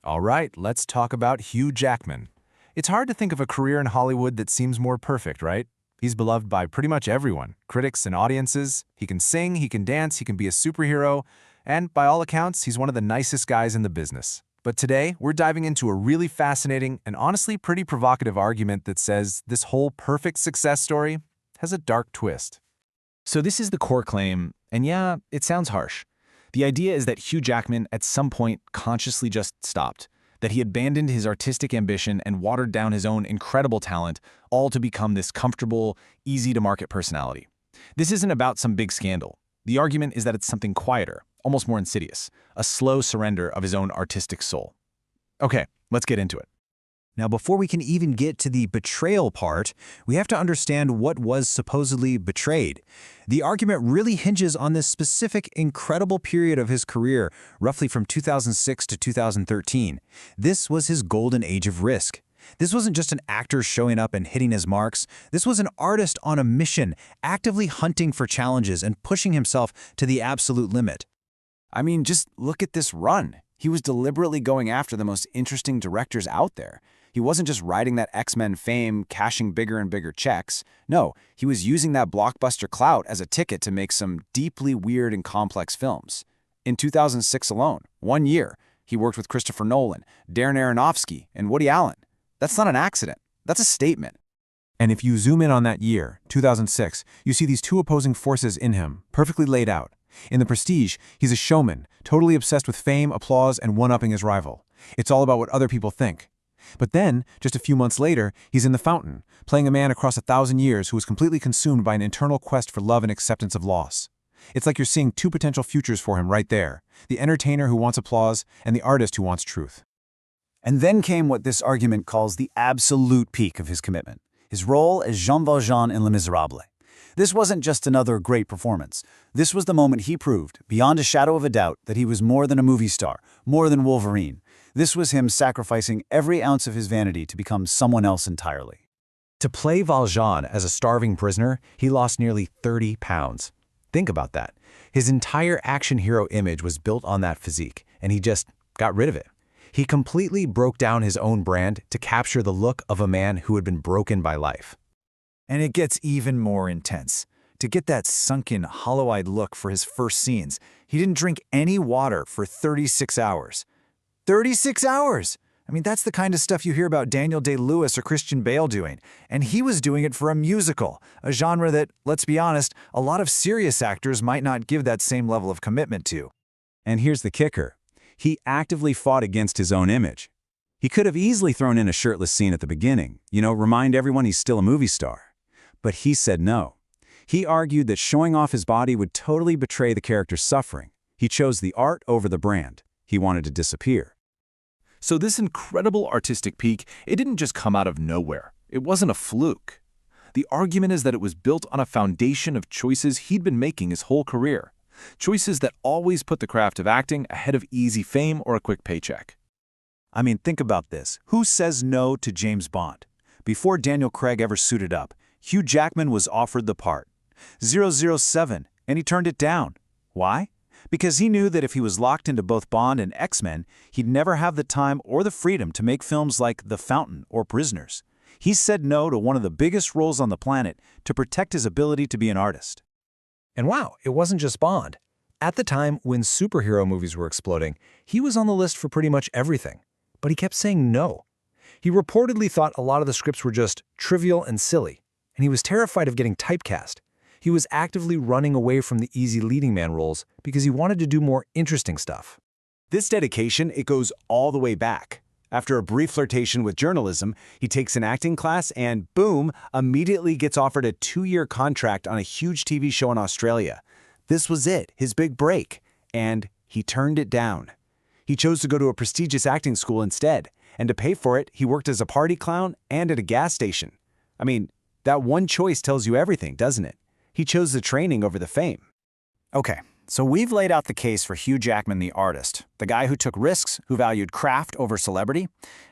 All right, let's talk about Hugh Jackman. It's hard to think of a career in Hollywood that seems more perfect, right? He's beloved by pretty much everyone, critics and audiences. He can sing, he can dance, he can be a superhero, and by all accounts, he's one of the nicest guys in the business. But today, we're diving into a really fascinating and honestly pretty provocative argument that says this whole perfect success story has a dark twist. So this is the core claim, and yeah, it sounds harsh. The idea is that Hugh Jackman at some point consciously just stopped, that he abandoned his artistic ambition and watered down his own incredible talent, all to become this comfortable, easy-to-market personality. This isn't about some big scandal. The argument is that it's something quieter, almost more insidious, a slow surrender of his own artistic soul. Okay, let's get into it. Now, before we can even get to the betrayal part, we have to understand what was supposedly betrayed. The argument really hinges on this specific, incredible period of his career, roughly from 2006 to 2013. This was his golden age of risk. This wasn't just an actor showing up and hitting his marks. This was an artist on a mission, actively hunting for challenges and pushing himself to the absolute limit. I mean, just look at this run. He was deliberately going after the most interesting directors out there. He wasn't just riding that X-Men fame, cashing bigger and bigger checks. No, he was using that blockbuster clout as a ticket to make some deeply weird and complex films. In 2006 alone, 1 year, he worked with Christopher Nolan, Darren Aronofsky, and Woody Allen. That's not an accident. That's a statement. And if you zoom in on that year, 2006, you see these two opposing forces in him, perfectly laid out. In The Prestige, he's a showman, totally obsessed with fame, applause, and one-upping his rival. It's all about what other people think. But then, just a few months later, he's in The Fountain, playing a man across 1,000 years who is completely consumed by an internal quest for love and acceptance of loss. It's like you're seeing two potential futures for him right there, the entertainer who wants applause and the artist who wants truth. And then came what this argument calls the absolute peak of his commitment, his role as Jean Valjean in Les Miserables. This wasn't just another great performance. This was the moment he proved, beyond a shadow of a doubt, that he was more than a movie star, more than Wolverine. This was him sacrificing every ounce of his vanity to become someone else entirely. To play Valjean as a starving prisoner, he lost nearly 30 pounds. Think about that. His entire action hero image was built on that physique, and he just got rid of it. He completely broke down his own brand to capture the look of a man who had been broken by life. And it gets even more intense. To get that sunken, hollow-eyed look for his first scenes, he didn't drink any water for 36 hours. 36 hours! I mean, that's the kind of stuff you hear about Daniel Day-Lewis or Christian Bale doing. And he was doing it for a musical, a genre that, let's be honest, a lot of serious actors might not give that same level of commitment to. And here's the kicker. He actively fought against his own image. He could have easily thrown in a shirtless scene at the beginning, remind everyone he's still a movie star. But he said no. He argued that showing off his body would totally betray the character's suffering. He chose the art over the brand. He wanted to disappear. So this incredible artistic peak, it didn't just come out of nowhere. It wasn't a fluke. The argument is that it was built on a foundation of choices he'd been making his whole career. Choices that always put the craft of acting ahead of easy fame or a quick paycheck. I mean, think about this. Who says no to James Bond? Before Daniel Craig ever suited up, Hugh Jackman was offered the part. 007, and he turned it down. Why? Because he knew that if he was locked into both Bond and X-Men, he'd never have the time or the freedom to make films like The Fountain or Prisoners. He said no to one of the biggest roles on the planet to protect his ability to be an artist. And wow, it wasn't just Bond. At the time when superhero movies were exploding, he was on the list for pretty much everything. But he kept saying no. He reportedly thought a lot of the scripts were just trivial and silly, and he was terrified of getting typecast. He was actively running away from the easy leading man roles because he wanted to do more interesting stuff. This dedication, it goes all the way back. After a brief flirtation with journalism, he takes an acting class and, boom, immediately gets offered a 2-year contract on a huge TV show in Australia. This was it, his big break, and he turned it down. He chose to go to a prestigious acting school instead, and to pay for it, he worked as a party clown and at a gas station. I mean, that one choice tells you everything, doesn't it? He chose the training over the fame. Okay, so we've laid out the case for Hugh Jackman, the artist, the guy who took risks, who valued craft over celebrity.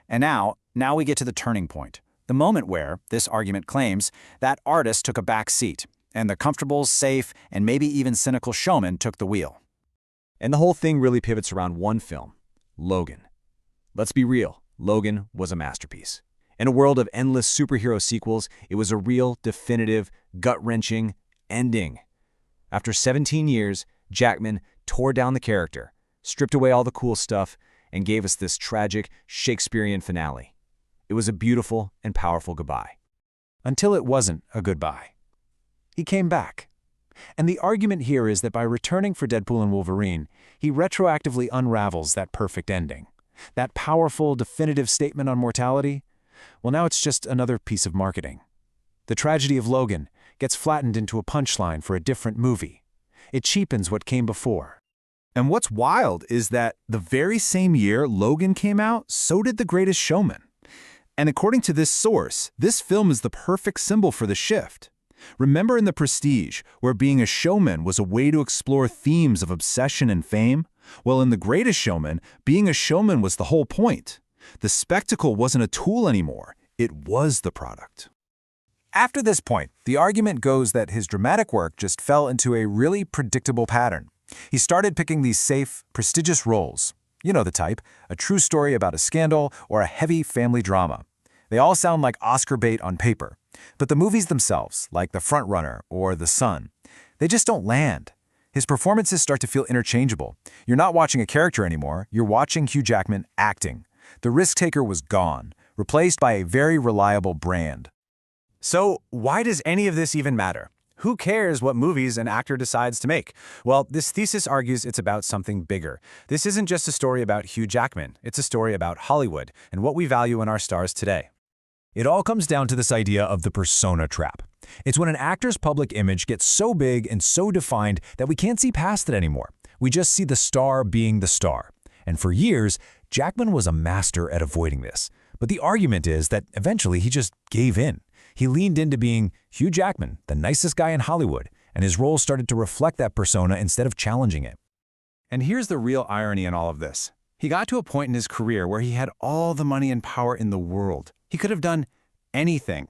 And now we get to the turning point, the moment where, this argument claims, that artist took a back seat, and the comfortable, safe, and maybe even cynical showman took the wheel. And the whole thing really pivots around one film, Logan. Let's be real, Logan was a masterpiece. In a world of endless superhero sequels, it was a real, definitive, gut-wrenching ending. After 17 years, Jackman tore down the character, stripped away all the cool stuff, and gave us this tragic, Shakespearean finale. It was a beautiful and powerful goodbye. Until it wasn't a goodbye. He came back. And the argument here is that by returning for Deadpool and Wolverine, he retroactively unravels that perfect ending. That powerful, definitive statement on mortality, well, now it's just another piece of marketing. The tragedy of Logan gets flattened into a punchline for a different movie. It cheapens what came before. And what's wild is that the very same year Logan came out, so did The Greatest Showman. And according to this source, this film is the perfect symbol for the shift. Remember in The Prestige, where being a showman was a way to explore themes of obsession and fame? Well, in The Greatest Showman, being a showman was the whole point. The spectacle wasn't a tool anymore. It was the product. After this point, the argument goes that his dramatic work just fell into a really predictable pattern. He started picking these safe, prestigious roles. You know the type, a true story about a scandal or a heavy family drama. They all sound like Oscar bait on paper. But the movies themselves, like The Frontrunner or The Sun, they just don't land. His performances start to feel interchangeable. You're not watching a character anymore, you're watching Hugh Jackman acting. The risk-taker was gone, replaced by a very reliable brand. So why does any of this even matter? Who cares what movies an actor decides to make? Well, this thesis argues it's about something bigger. This isn't just a story about Hugh Jackman, it's a story about Hollywood and what we value in our stars today. It all comes down to this idea of the persona trap. It's when an actor's public image gets so big and so defined that we can't see past it anymore. We just see the star being the star. And for years, Jackman was a master at avoiding this. But the argument is that eventually he just gave in. He leaned into being Hugh Jackman, the nicest guy in Hollywood, and his role started to reflect that persona instead of challenging it. And here's the real irony in all of this. He got to a point in his career where he had all the money and power in the world. He could have done anything.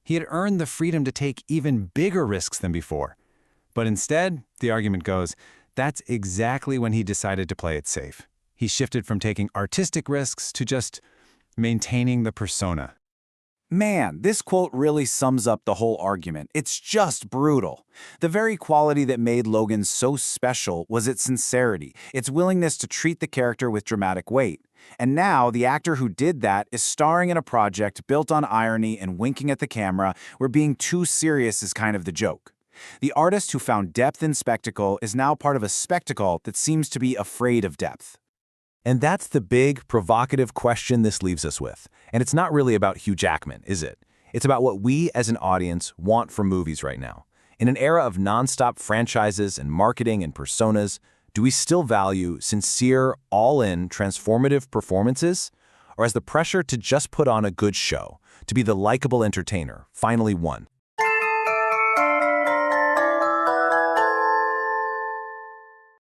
He had earned the freedom to take even bigger risks than before. But instead, the argument goes, that's exactly when he decided to play it safe. He shifted from taking artistic risks to just maintaining the persona. Man, this quote really sums up the whole argument. It's just brutal. The very quality that made Logan so special was its sincerity, its willingness to treat the character with dramatic weight. And now, the actor who did that is starring in a project built on irony and winking at the camera, where being too serious is kind of the joke. The artist who found depth in spectacle is now part of a spectacle that seems to be afraid of depth. And that's the big, provocative question this leaves us with. And it's not really about Hugh Jackman, is it? It's about what we as an audience want from movies right now. In an era of nonstop franchises and marketing and personas, do we still value sincere, all-in, transformative performances? Or has the pressure to just put on a good show, to be the likable entertainer, finally won?